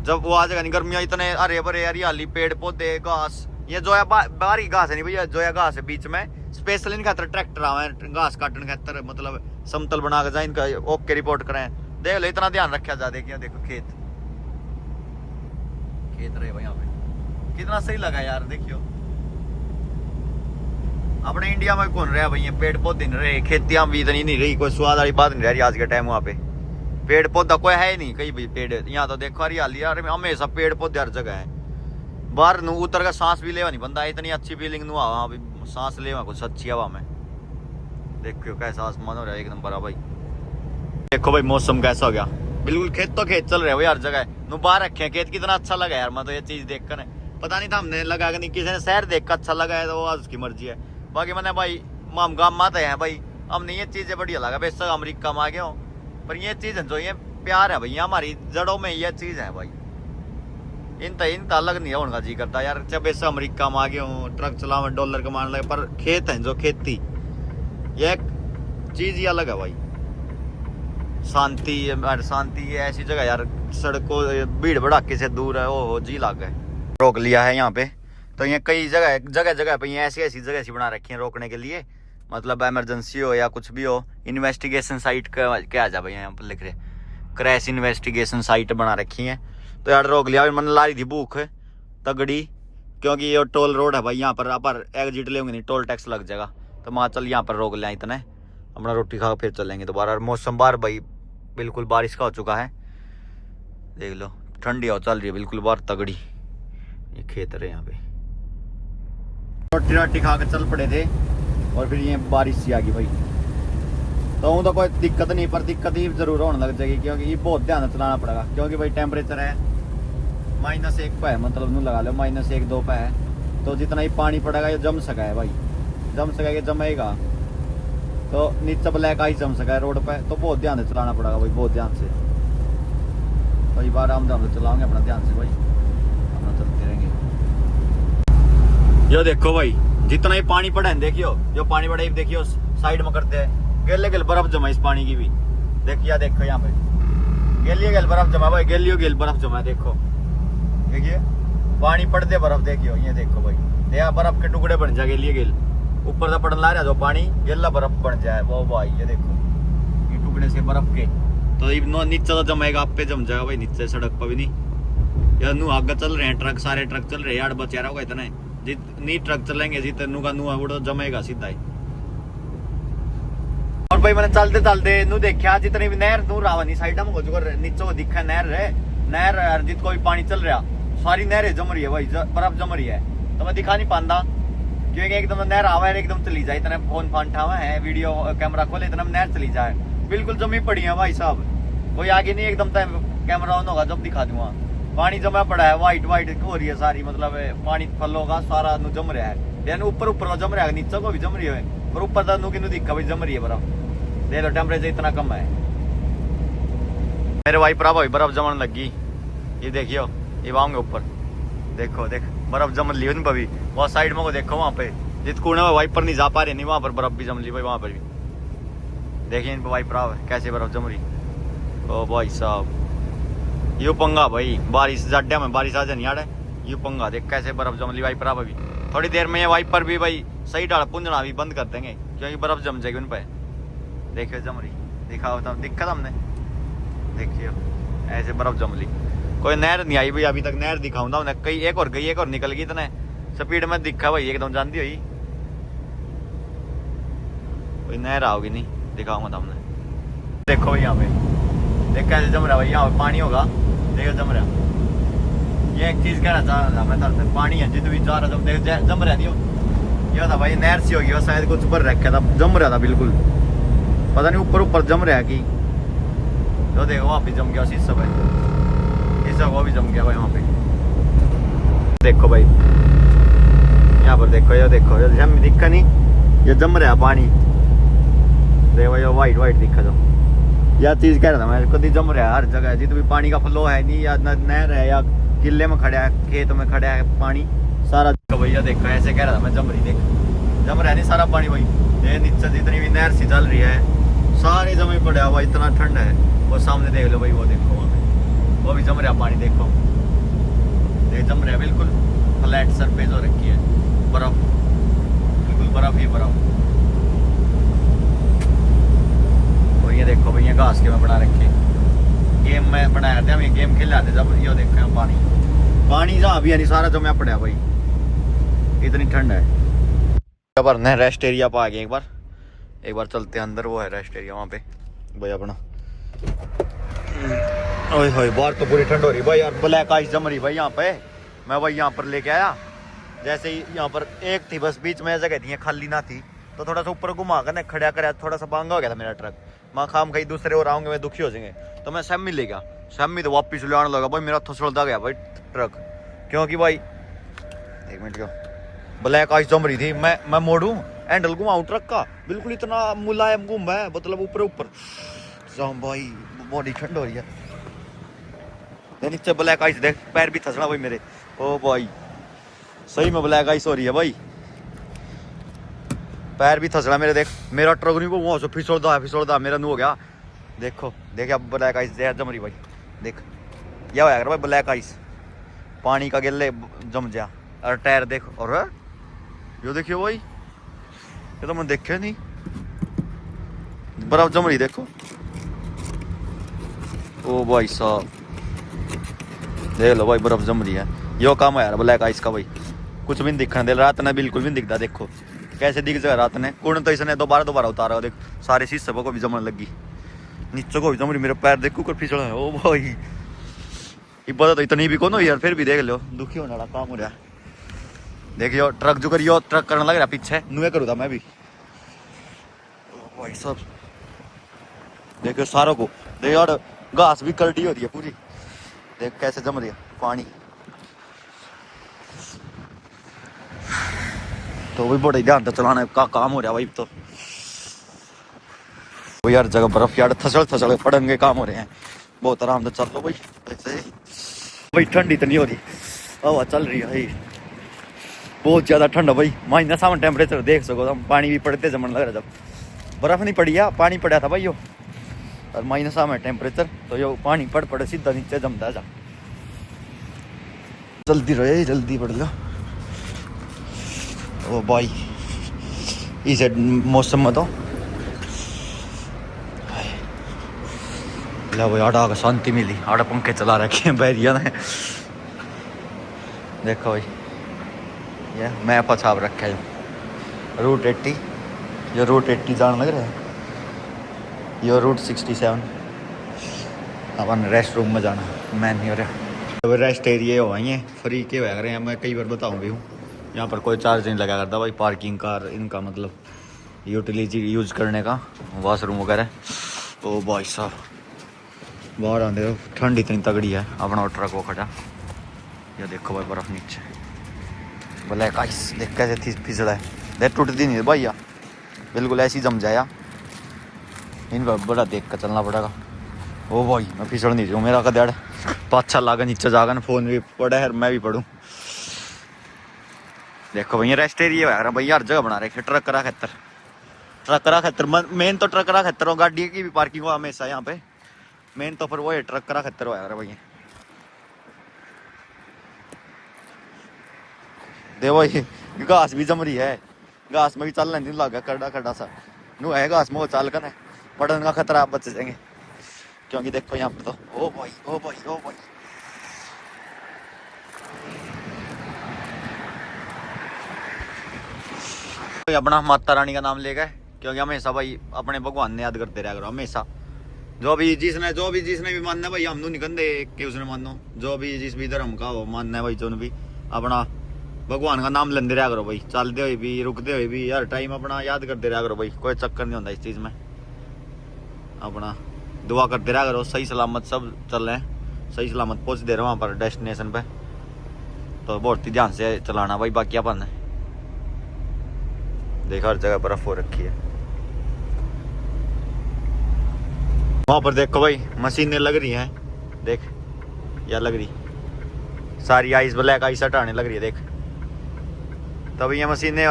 जब वो आ जाएगा नहीं गर्मियाँ इतने हरे भरे हरियाली पेड़ पौधे घास ये जो है बाहरी घास है नहीं भैया जो है घास है बीच में स्पेशल इन खातर ट्रैक्टर आवे घास काटने खातर मतलब समतल बना के जाए इनका ओके रिपोर्ट करें देख लो इतना ध्यान रखा जा देखो खेत रहे भाई यहाँ पे कितना सही लगा यार देखियो अपने इंडिया में कौन रहा भाई ये पेड़ पौधे नहीं रहे खेतियां भी इतनी नहीं रही कोई स्वाद वाली बात नहीं रह रही आज के टाइम वहाँ पे पेड़ पौधा कोई है ही नहीं कहीं भी पेड़ यहाँ तो देखो हरियाली यार हमेशा पेड़ पौधे हर जगह है बाहर नू उतर का सांस भी लेवा नहीं बंदा इतनी अच्छी फीलिंग नू हवा भी सांस लेवा कुछ अच्छी हवा में देखो कैसा आसमान हो रहा है एक नंबर भाई देखो भाई मौसम कैसा हो गया बिल्कुल खेत तो खेत चल रहे भाई हर जगह नू बाहर रखे खेत कितना अच्छा लगा यार मैं तो ये चीज देख कर पता नहीं था हमने लगा नहीं किसी ने शहर देख कर अच्छा लगा है तो वो आज उसकी मर्जी है बाकी मैंने भाई हम गाँव में आते हैं भाई हमने ये चीजें बढ़िया लगा बेशक अमेरिका में आ गया हूँ पर ये चीज है जो ये प्यार है भैया हमारी जड़ों में ये चीज है भाई इन अलग नहीं है उनका जी करता यार जब बेशक अमेरिका में आ गया हूँ ट्रक चलाओ डॉलर कमाने लगे पर खेत है जो खेती ये चीज ही अलग है भाई शांति है ऐसी जगह यार सड़कों भीड़ भड़ाके से दूर है ओ जी लाग है रोक लिया है यहाँ पे तो ये कई जगह पे ये ऐसी जगह ऐसी बना रखी है रोकने के लिए मतलब इमरजेंसी हो या कुछ भी हो इन्वेस्टिगेशन साइट क्या जा भाई यहाँ पर लिख रहे क्रैश इन्वेस्टिगेशन साइट बना रखी है तो यार रोक लिया मन ला रही थी भूख तगड़ी क्योंकि ये टोल रोड है भाई यहाँ पर एग्जिट लेंगे नहीं टोल टैक्स लग जाएगा तो माँ चल यहाँ पर रोक लिया इतना अपना रोटी खा फिर चलेंगे दोबारा मौसम बाहर भाई बिल्कुल बारिश का हो चुका है देख लो ठंडी हवा चल रही है बिल्कुल बाहर तगड़ी ये खेत रहे यहाँ पे रोटी खा के चल पड़े थे और फिर ये बारिश सी आ गई भाई तो कोई दिक्कत नहीं पर दिक्कत ही जरूर होने लग जाएगी क्योंकि ये बहुत ध्यान चलाना पड़ेगा क्योंकि भाई टेम्परेचर है -1 पे है मतलब नू लगा लो -1 2 पे है तो जितना ही पानी पड़ेगा ये जम सका है भाई ये जमेगा तो नीचे ब्लैक आई जम सका है रोड पे तो बहुत ध्यान से चलाना पड़ेगा भाई बहुत ध्यान से कई बार हम से चलाओगे अपना ध्यान से भाई अपना चलते रहेंगे यो देखो भाई जितना ही पानी पड़ा है देखियो जो पानी पड़ा है देखियो साइड में करते हैं गेल बर्फ जमा इस पानी की भी देखो यहाँ पे गेल बर्फ जमा भाई गेल बर्फ जमा देखो देखिए पानी पड़ते बर्फ देखियो ये देखो भाई यहाँ बर्फ के टुकड़े बन जाए गेल ऊपर से पड़न ला रहा जो पानी गेला बर्फ बन जाए वो भाई ये देखो ये टुकड़े से बर्फ के तो नीचे तो जमेगा, आप पे जम जाएगा भाई, नीचे सड़क पर भी नहीं यार। नू आगे चल रहे हैं ट्रक, सारे ट्रक चल रहे हैं यार, बचा रहा होगा इतना जितनी ट्रक चलेंगे जितने नू का नू तो जमेगा सीधा ही। और भाई मैंने चलते चलते नू देखा जितनी भी नहर नू रावनी साइड में हो चुका नीचे को दिखा नहर है, नहर जित कोई पानी चल रहा सारी नहरें जम रही है भाई, बर्फ जम रही है। तो मैं दिखा नहीं पाता क्योंकि एकदम नहर आवा है, एकदम चली जाए, इतना फोन फान ठावा है, वीडियो कैमरा खोले इतना नहर चली जाए, बिल्कुल जमी पड़ी है भाई साहब, कोई आगे नहीं, एकदम कैमरा ऑन होगा जब दिखा दूंगा। पानी जमा पड़ा है, व्हाइट व्हाइट हो रही है सारी, मतलब पानी फल होगा सारा नू जम रहा है, यानी ऊपर ऊपर जम रहा है, नीचे को भी जम रही है, पर ऊपर तक नू की दिखा भाई जम रही है बर्फ। देख लो टेम्परेचर इतना कम है मेरे भाई, बर्फ जमने लगी, ये देखियो ये वहां ऊपर देखो, देख बर्फ जम ली उन पर भी, वहाँ साइड में को देखो, वहाँ पे जिस कोने में वाइपर नहीं जा पा रहे नहीं वहां पर बर्फ भी जम ली भाई, वहां पर भी देखिए इन पर वाइपर कैसे बर्फ जम रही। ओ भाई साहब यू पंगा भाई, बारिश जड्डा में बारिश आ जानी यार, यू पंगा देख कैसे बर्फ जम ली वाइपर भी। थोड़ी देर में ये वाइपर भी भाई सही डाल पुंजना भी बंद कर देंगे क्योंकि बर्फ जम जाएगी उन पर। देखियो जम रही, दिखाओ तब दिक्कत हमने, देखियो ऐसे बर्फ जम ली। कोई नहर नहीं आई भाई अभी तक, नहर दिखाऊंगा उन्हें, कई एक और गई, एक और निकल गई, इतने स्पीड में दिखा भाई एकदम जानती हुई, कोई नहर आओगी नहीं, दिखाऊंगा हमने। देखो भाई यहाँ पे देख कैसे जम रहा भाई, यहाँ पे पानी होगा, देखो जम रहा। ये एक चीज कहना चाह रहा था मैं तरफ, पानी है जितनी भी चाह रहा था देख जम रहा नहीं, ये था भाई नहर सी होगी, शायद कुछ ऊपर रखा था, जम रहा था बिल्कुल, पता नहीं ऊपर ऊपर जम रहा है कि, तो देखो वहाँ पे जम गया शीशा भाई, वो भी जम गया भाई वहाँ पे। देखो भाई यहाँ पर देखो, ये देखो ये जम दिखा नहीं, ये जम रहा पानी, देखो ये वाइट वाइट दिखा जो, यह चीज कह रहा था मैं, कभी जम रहा है हर जगह, जित भी पानी का फ्लो है नहीं, या नहर है या किले में खड़ा है, खेत में खड़ा है पानी सारा भैया देखो, ऐसे कह रहा था मैं जम रही, देख जम रहा है नहीं सारा पानी भाई, ये नीचे जितनी भी नहर सी चल रही है सारे जमे पड़े हुआ, इतना ठंड है। वो सामने देख लो भाई, वो देखो वो भी जम रहा पानी, देखो देख जम रहा बिल्कुल फ्लैट सरफेस हो रखी है, बर्फ बिल्कुल बर्फ ही बर्फ। और ये देखो भैया घास के में बना रखे, गेम में बनाया थे हम, ये गेम खेल रहे थे जब, ये देखो पानी पानी जहाँ भी यानी सारा जमा पड़ा भाई, इतनी ठंड है। पर न रेस्ट एरिया पर आ गए, एक बार चलते हैं अंदर, वो है रेस्ट एरिया वहाँ पे भाई अपना। ओए होए बाहर तो पूरी ठंड हो रही भाई यार, ब्लैक आइस जम रही भाई यहाँ पे। मैं भाई यहाँ पर लेके आया, जैसे ही यहाँ पर एक थी बस बीच में जगह थी खाली ना थी, तो थोड़ा सा ऊपर घुमा कर ना खड़ा कराया, थोड़ा सा बांगा हो गया था मेरा ट्रक, मैं खाम कहीं दूसरे और आऊंगे मैं दुखी हो जाएंगे, तो मैं सेमी ले गया, सेमी तो वापिस ले आने लगा भाई, मेरा थसड़ता गया भाई ट्रक, क्योंकि भाई एक मिनट क्यों ब्लैक आइस जम रही थी, मैं मोड़ू हैंडल घुमाऊँ ट्रक का, बिल्कुल इतना मुलायम घूमा है, मतलब ऊपर ऊपर भाई बॉडी ठंड हो रही है। नीचे ब्लैक आइस देख, पैर भी थसड़ा भाई मेरे, ओ भाई सही में ब्लैक आइस हो रही है भाई, पैर भी थसड़ा मेरे, देख मेरा ट्रक नहीं वहाँ से फिसलदा मेरा नू हो गया, देखो देख अब ब्लैक आइस जम रही भाई, देख यह होया कर भाई ब्लैक आइस, पानी का गिल्ले जम जा, और टायर देख, और यो देखियो भाई, ये तो मैं देखे नहीं, बर्फ जम रही देखो, ओ भाई साहब देख लो भाई बर्फ जम रही है, यो काम है यार ब्लैक आइस का भाई, कुछ भी नहीं दिखने दे, रात ने बिल्कुल भी नहीं दिखता, देखो कैसे दिख जाएगा रात ने, कौन तो इसने दोबारा उतारा, देख सारे शीशे को भी जमने लगी, नीचे को भी जम रही, मेरा पैर देखो कर फिसला है, ओ भाई ये पता तो इतनी भी कौन हो यार, फिर भी देख लो दुखी होने वाला काम हो रहा है। देखियो ट्रक जो करियो, ट्रक करने लग रहा पीछे, नुए करूँ था मैं भी भाई सब, देखियो सारों को देख यार, घास भी कल्टी हो रही है पूरी, देख कैसे जम रही है पानी, तो भी बड़े ध्यान से चलाने का काम हो रहा भाई, तो वो यार जगह बर्फ यार थसड़ पड़ेंगे काम हो रहे हैं, बहुत आराम से चल लो भाई, ऐसे भाई ठंडी तो नहीं हो रही, हवा चल रही है भाई, बहुत ज्यादा ठंड है भाई, माइनस सामान टेम्परेचर देख सको तुम, पानी भी पड़ते जमन लग रहा, जब बर्फ नहीं पड़ी है पानी पड़ा था भाई यो, और माइनस में टेम्परेचर, तो यो पानी पड़ सीधा नीचे जमता जा, जल्दी रहे जल्दी पड़ लो। ओ भाई इस मौसम में तो लो भाई आड़ा का शांति मिली, आड़ा पंखे चला रखे हैं बैरिया ने। देखो भाई ये मैप छाप रखा है, रूट 80, ये रूट 80 जान लग रहा है, ये रूट 67। अपन रेस्ट रूम में जाना मैं नहीं हो रहा। अब रेस्ट एरिया हो ये फ्री के हो रहे हैं, मैं कई बार बताऊँ भी हूँ, यहाँ पर कोई चार्ज नहीं लगा करता भाई, पार्किंग का इनका मतलब यूटिलिटी यूज करने का, वॉशरूम वगैरह। ओ भाई साहब बाहर आते हो, ठंड इतनी तगड़ी है। अपना ट्रक वो खड़ा, ये देखो भाई बर्फ नीचे, ब्लैक आइस देख कैसे थी फिसला है, देख टूटती नहीं भाई यार, बिल्कुल ऐसी जम जाया। इनका बड़ा देख कर चलना पड़ेगा। ओ भाई मैं फिसल नहीं हूँ, मेरा कदड़ 5-6 लाख नीचे जाकर फोन भी पड़ा है, मैं भी पढ़ूँ। देखो भैया रेस्ट एरिया है भैया, हर जगह बना रखे ट्रक करा खतर, ट्रक करा खतर मेन तो ट्रक करा खतर हो, गाड़ी की भी पार्किंग हो हमेशा यहाँ पे, मेन तो फिर वो है ट्रक करा खतर हो यार भैया। देखो ये घास भी जम रही है, घास में भी चलने नहीं लगा, खड़ा खड़ा सा नू है घास में, वो चाल कर पड़ने का खतरा आप बच जाएंगे, क्योंकि देखो यहाँ पे तो ओ भाई ओ भाई ओ भाई। अपना माता रानी का नाम ले गए, क्योंकि हमेशा भाई अपने भगवान ने याद करते रहा करो हमेशा। जो भी जिसने भी मानना है भाई, हम नहीं कहते कि उसने मानो, जो भी जिस भी धर्म का हो मानना है भाई, जो भी अपना भगवान का नाम लेंदे रहा करो भाई, चलते हुए भी रुकते हुए भी हर टाइम अपना याद करते रहा करो भाई, कोई चक्कर नहीं होता इस चीज़ में। अपना दुआ करते रहा करो, सही सलामत सब चल रहे हैं, सही सलामत पहुँच दे रहे वहाँ पर डेस्टिनेशन पे, तो बहुत ही ध्यान से चलाना भाई। बाकी अपन देखा हर जगह बर्फ हो रखी है, वहाँ पर देखो भाई मशीनें लग रही हैं, देख या लग रही सारी आइस ब्लैक आइस हटाने लग रही है, देख तभी ये मशीनें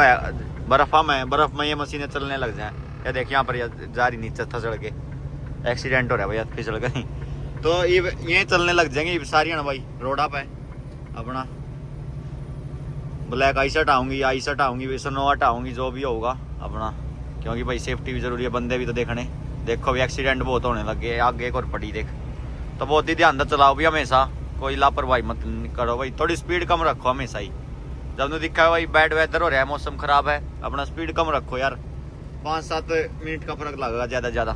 बर्फ में ये मशीनें चलने लग जाए। या देख यहाँ पर जा रही नीचे थसड़ के, एक्सीडेंट हो रहा है भैया फिसल कर, तो ये चलने लग जाएंगे सारी ना भाई रोडा पे। अपना ब्लैक आइस हटाऊंगी स्नो हटाऊंगी, जो भी होगा अपना, क्योंकि भाई सेफ्टी भी जरूरी है, बंदे भी तो देखने। देखो भी एक्सीडेंट बहुत होने लगे, आगे एक और पड़ी देख, तो बहुत ही ध्यान से चलाओ भी हमेशा, कोई लापरवाही मत करो भाई, थोड़ी स्पीड कम रखो हमेशा ही। जब ने दिखा है भाई बैड वेदर हो रहा है, मौसम खराब है, अपना स्पीड कम रखो यार, 5-7 मिनट का फर्क लगेगा ज्यादा।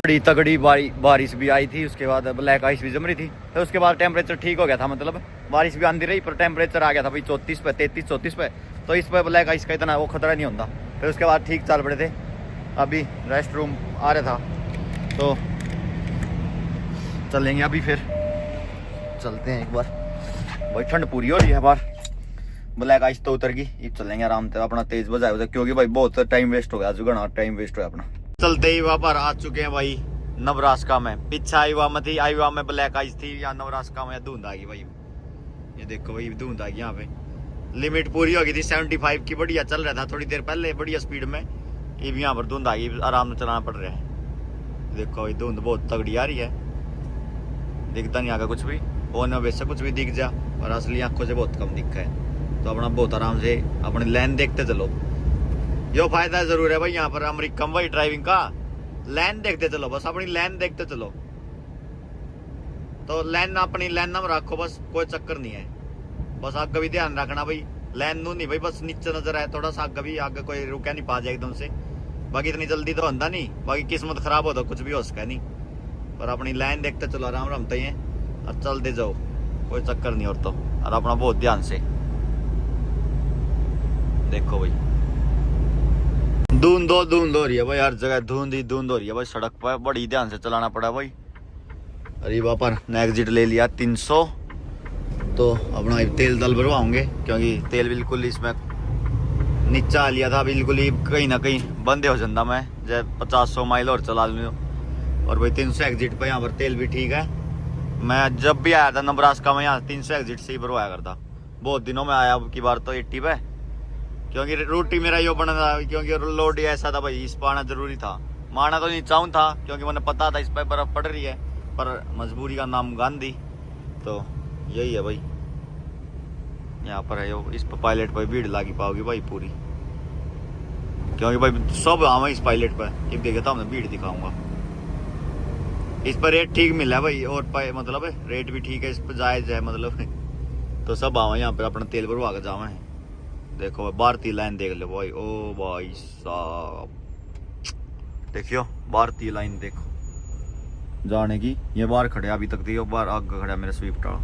बड़ी तगड़ी बारिश भी आई थी, उसके बाद ब्लैक आइस भी जम रही थी, तो उसके बाद टेम्परेचर ठीक हो गया था, मतलब बारिश भी आंधी रही पर टेम्परेचर आ गया था भाई 34 पे 33-34 पे, तो इस पर ब्लैक आइस का इतना वो खतरा नहीं होता। फिर उसके बाद ठीक चल पड़े थे। अभी रेस्ट रूम आ रहा था तो चलेंगे, अभी फिर चलते हैं एक बार भाई, ठंड पूरी हो रही है बाहर, ब्लैक आइस तो उतर गई, ये चलेंगे आराम से, अपना तेज बजाए, क्योंकि भाई बहुत टाइम वेस्ट हो गया, घना टाइम वेस्ट हो गया अपना। चलते ही वहाँ पर आ चुके हैं भाई नवरास्का में, पीछे आईवा में ब्लैक आइस थी, या नवरास्का में धुंध आ गई भाई, ये देखो भाई धुंध आ गई, यहाँ पे लिमिट पूरी हो गई थी 75 की, बढ़िया चल रहा था थोड़ी देर पहले बढ़िया स्पीड में, ये भी यहाँ पर धुंध आ गई, आराम से चलाना पड़ रहा है। देखो भाई धुंध बहुत तगड़ी आ रही है, दिखता नहीं आगे कुछ भी, वो न वैसे कुछ भी दिख जा, और असली आंखों से बहुत कम दिखा है, तो अपना बहुत आराम से अपनी लाइन देखते चलो, यो फायदा जरूर है भाई यहाँ पर अमेरिका में भाई ड्राइविंग का, लाइन देखते चलो बस, अपनी लाइन देखते चलो, तो लाइन अपनी लाइन में रखो बस, कोई चक्कर नहीं है, बस आगे भी ध्यान रखना भाई, लाइन नू नहीं भाई, बस नीचे नजर आए थोड़ा सा, आगे भी आगे कोई रुका नहीं पा जाए एकदम से, बाकी इतनी जल्दी तो होता नहीं, बाकी किस्मत खराब हो तो कुछ भी हो सका नहीं, पर अपनी लाइन देखते चलो आराम रमते हैं और चलते जाओ, कोई चक्कर नहीं, और तो और अपना बहुत ध्यान से देखो भाई। धुंध हो रही है भाई, हर जगह धुंध हो रही है भाई, सड़क पर बड़ी ध्यान से चलाना पड़ा भाई। अरे वहाँ पर एग्जिट ले लिया 300, तो अपना तेल दल भरवाओगे, क्योंकि तेल बिल्कुल इसमें नीचा आ लिया था, बिल्कुल ही कहीं ना कहीं बंद हो जाता, मैं जब 50-100 माइल और चला लूँ, और भाई 300 एग्जिट पे यहाँ पर तेल भी ठीक है। मैं जब भी आया था नवरास्का में, यहाँ 300 एग्जिट से ही भरवाया करता, बहुत दिनों में आया, अब की बार तो 80 पे, क्योंकि रूट ही मेरा यो बना था, क्योंकि लोड ही ऐसा था भाई, इस पर आना जरूरी था, माना तो नहीं चाहूँ था, क्योंकि मैंने पता था इस पर बर्फ पड़ रही है, पर मजबूरी का नाम गांधी, तो यही है भाई। यहाँ पर है यो, इस पर पायलट पर भीड़ लगी पाओगी भाई पूरी, क्योंकि भाई सब आवा इस पायलट पर, एक देखा था हमने भीड़ दिखाऊंगा, इस पर रेट ठीक मिला है भाई, और मतलब रेट भी ठीक है इस पर, जायज है मतलब। तो सब आवा यहाँ पे अपना तेल भरवा कर जावा है। देखो भारतीय लाइन देख लो भाई, ओ भाई साहब देखियो भारतीय लाइन देखो जाने की। ये बाहर खड़े अभी तक देखियो, बाहर आगे खड़ा मेरा स्विफ्ट वाला।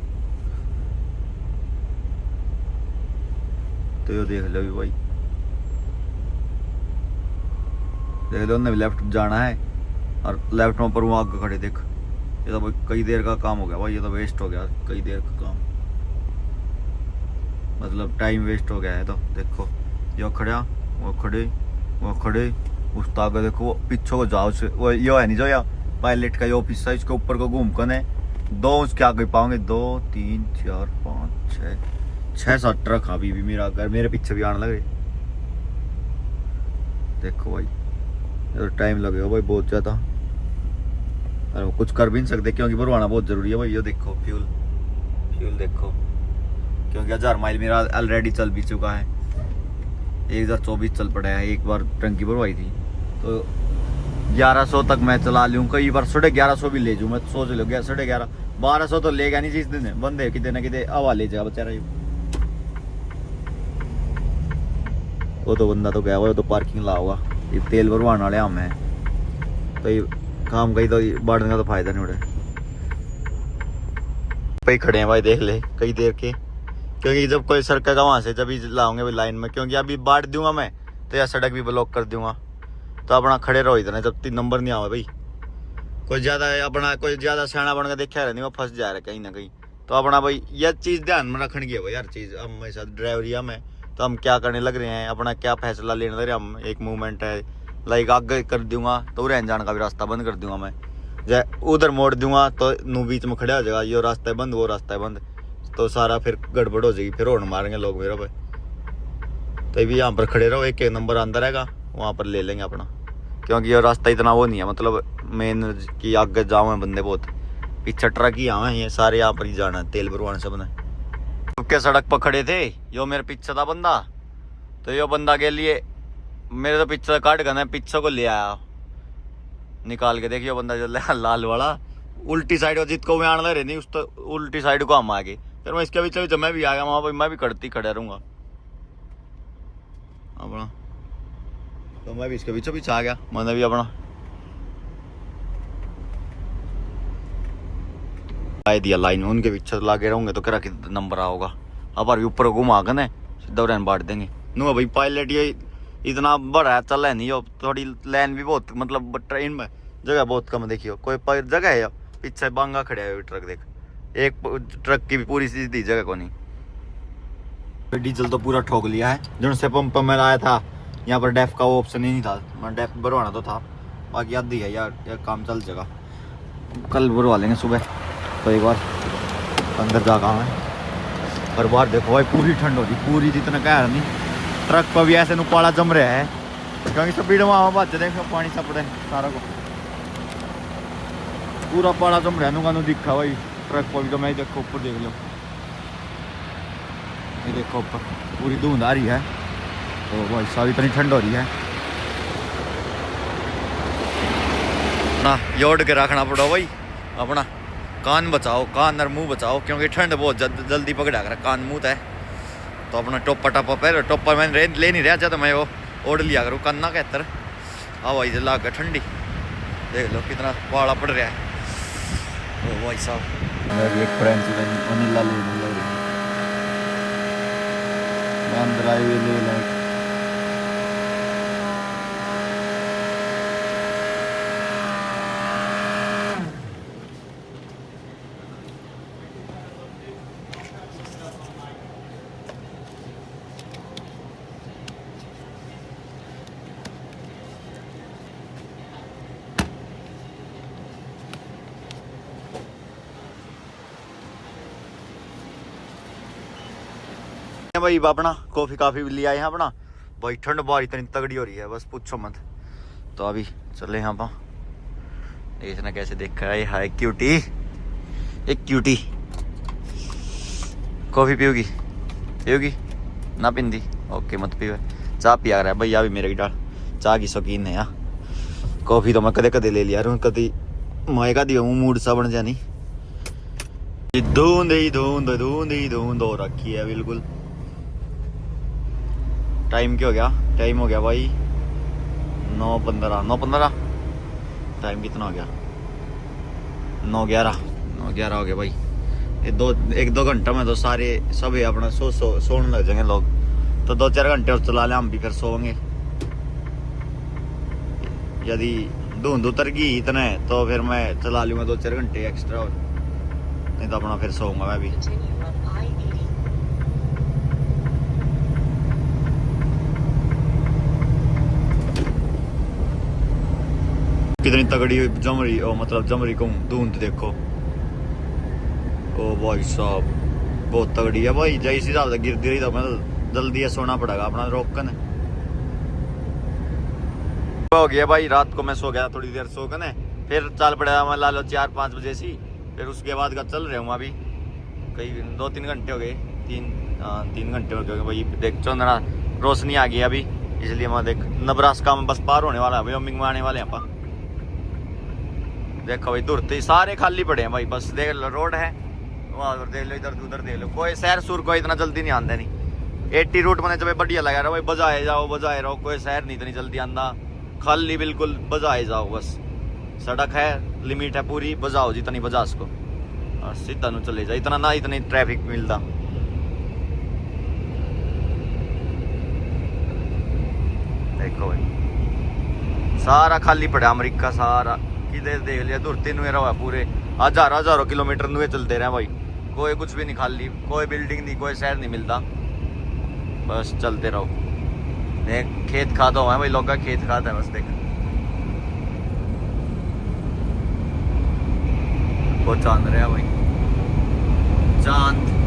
तो ये देख लो भी भाई, देख लो उन्हें लेफ्ट जाना है और लेफ्ट में पर वो आगे खड़े देख। ये तो भाई कई देर का काम हो गया भाई, ये तो वेस्ट हो गया कई देर का काम, मतलब टाइम वेस्ट हो गया है। तो देखो यो खड़ा, वो खड़े, वो खड़े, उस आगे देखो वो पीछे को जाओ से वो यो है नहीं जो या पायलट का यो ऑफिस है, इसके ऊपर को घूम कर ने दो उसके आगे पाओगे, 2 3 4 5 6 7 ट्रक अभी भी मेरा घर मेरे पीछे भी आने लगे। देखो भाई टाइम लगेगा भाई बहुत ज्यादा, और कुछ कर भी नहीं सकते क्योंकि भरवाना बहुत जरूरी है भाई। ये देखो फ्यूल, फ्यूल देखो, क्योंकि 1000 माइल मेरा ऑलरेडी चल भी चुका है, 1024 चल पड़ा है। एक बार टंकी भरवाई थी तो 1100 तक मैं चला लूँ, कई बार 1150 भी ले जाऊँ मैं, सोच लो 1150 1200 तो लेगा नहीं जिस दिन बंदे कितने ना कितने हवा ले जाएगा बेचारा। वो तो बंदा तो गया हुआ, तो पार्किंग ला होगा, ये तेल भरवाने वाले हम है, तो ये काम कहीं तो बढ़ने का तो फायदा नहीं उड़े भाई। खड़े हैं भाई देख ले कई देर के, क्योंकि जब कोई सड़क का वहां से जब लाऊंगे भाई लाइन में, क्योंकि अभी बांट दूंगा मैं तो यह सड़क भी ब्लॉक कर दूंगा। तो अपना खड़े रहो इतना जब 3 नंबर नहीं आवे भाई। कोई ज्यादा अपना कोई ज्यादा सियाना बन के देखा रहे नहीं, वो फंस जा रहा है कहीं ना कहीं। तो अपना भाई यह चीज ध्यान में रखने की है भाई, हर चीज हम मेरे साथ ड्राइवरिया में तो हम क्या करने लग रहे हैं, अपना क्या फैसला लेने लग रहे हैं हम। एक मूवमेंट है लाइक आगे कर दूंगा तो रहन जाने का भी रास्ता बंद कर दूंगा मैं, जै उधर मोड़ दूंगा तो नू बीच में खड़ा हो जाएगा, ये रास्ता है बंद वो रास्ता है बंद, तो सारा फिर गड़बड़ हो जाएगी, फिर हॉर्न मारेंगे लोग मेरा पे। तो भी यहाँ पर खड़े रहो, एक नंबर अंदर रहेगा वहाँ पर ले लेंगे अपना, क्योंकि ये रास्ता इतना वो नहीं है मतलब मेन कि आगे जाओ हैं बंदे बहुत, पीछे ट्रक ही आवे हैं, ये सारे यहाँ पर ही जाना है तेल भरवाने सब ने। के सड़क पर खड़े थे, यो मेरे पीछे था बंदा, तो यो बंदा के लिए मेरे तो पीछे काट गया, पीछे को ले आया निकाल के। देखियो बंदा जो लाल वाला उल्टी साइड जितको मैं आने रहे नहीं उस तो उल्टी साइड को हम आ गए, फिर मैं इसके पीछे मैं भी आ गया वहां पर, मैं भी करती खड़ा रहूंगा अपना, तो मैं भी इसके पीछे पीछे आ गया, मैंने भी अपना दिया लाइन में, उनके पीछे लागे रहूंगे तो करा कि नंबर आओगा। अब ऊपर घुमा कर सीधा रहन बांट देंगे नो भाई। पायलट ये इतना बड़ा है चल है नहीं, थोड़ी लाइन भी बहुत मतलब ट्रेन में जगह बहुत कम, देखियो कोई जगह है पीछे बांगा खड़ा है ट्रक, देख एक ट्रक की भी पूरी सीधी जगह को नहीं। डीजल तो पूरा ठोक लिया है, जो से पंप में आया था यहाँ पर डेफ का वो ऑप्शन ही नहीं था, मैं डेफ भरवाना तो था, बाकी याद ही है यार काम चल जाएगा, कल भरवा लेंगे सुबह। तो एक बार अंदर जागा मैं, पर बाहर देखो भाई पूरी ठंड हो रही, पूरी जितना कह रहा नहीं, ट्रक पर भी ऐसे नुपाड़ा जम रहा है, क्योंकि स्पीड वहाँ बच देखो पानी सपड़े सारा को पूरा पाड़ा जम रहा है, नु दिखा भाई ट्रक पर भी। तो मैं देखो ऊपर देख लो, ये देखो ऊपर पूरी धुंध आ रही है, तो भाई सारी इतनी ठंड हो रही है ना, योड़ के रखना पड़ो भाई अपना, कान बचाओ कान और मुंह बचाओ, क्योंकि ठंड बहुत जल्दी पकड़ा कर कान मुंह है। तो अपना टोपा टापा पहले टोपा मैंने ले नहीं रहा तो मैं वो ओढ़ लिया करूँ कन्ना के अंदर, हवाई से लाग ठंडी देख लो कितना पाला पड़ रहा है। ओ भाई साहब एक फ्रेंच वनीला ले अंदर आए हुए ले लें। भाई अपना कॉफी काफी भी लिया है अपना, भाई ठंड बाहर इतनी तगड़ी हो रही है बस पूछो मत। तो अभी चले यहाँ पर, इसने कैसे देखा है, हाय क्यूटी, एक क्यूटी कॉफी पियोगी पियोगी ना पिंदी ओके मत पियो, चाह पिया रहा है भैया भी मेरे की डाल चाह की शौकीन है यार, कॉफी तो मैं कदे कदे ले लिया कभी माएगा दिया हूँ मूड सा बन जानी धुंध ही धुंध धुंध ही धुंध हो रखी है बिल्कुल। टाइम क्या हो गया? टाइम हो गया भाई 9:15 9:15। टाइम कितना हो गया? 9:11 9:11 हो गया भाई। ये 1-2 घंटा में तो सारे सब अपना सोने लग जाएंगे लोग। तो 2-4 घंटे और चला ले हम भी फिर सोएंगे। यदि धुंध उतर गई इतने तो फिर मैं चला लूँगा 2-4 घंटे एक्स्ट्रा और नहीं तो अपना फिर सोऊंगा मैं भी। कितनी तगड़ी जमरी मतलब जमरी को धुंध देखो। ओ भाई साहब बहुत तगड़ी है भाई। जैसी हिसाब से गिरती रही तो मतलब जल्दी सोना पड़ेगा अपना रोकन। हो गया भाई रात को मैं सो गया थोड़ी देर सोकर ने फिर चल पड़ा मैं ला लो 4-5 बजे सी। फिर उसके बाद का चल रहे हूँ अभी कई 2-3 घंटे हो गए। 3 घंटे हो गए भाई। देख चंद्रा रोशनी आ गई अभी इसलिए मैं देख नबरास्का में बस पार होने वाला है भाई। अम्बिंग में आने वाले हैं अपन। देखो भाई दूर सारे खाली पड़े हैं भाई। बस देख लो रोड है वहाँ देख लो इधर उधर देख लो। कोई शहर सुर कोई इतना जल्दी नहीं आंदा नहीं। 80 रूट मैंने जब बढ़िया लगा रहा भाई। बजाए जाओ बजाए रहो कोई शहर नहीं इतनी जल्दी आंदा। खाली बिल्कुल बजाए जाओ बस। सड़क है लिमिट है पूरी बजाओ जितनी बजा सको और सीधा नु चले जाए इतना ना इतनी ट्रैफिक मिलता। देखो भाई सारा खाली पड़ा अमेरिका सारा किधर देख लिया धुरती नुए रहा पूरे हजारों किलोमीटर नुए चलते रहे भाई। कोई कुछ भी नहीं खाली कोई बिल्डिंग नहीं कोई शहर नहीं मिलता बस चलते रहो। देख खेत खाता हुआ है भाई लोग का खेत खाता है बस देख वो चांद रहा भाई चांद।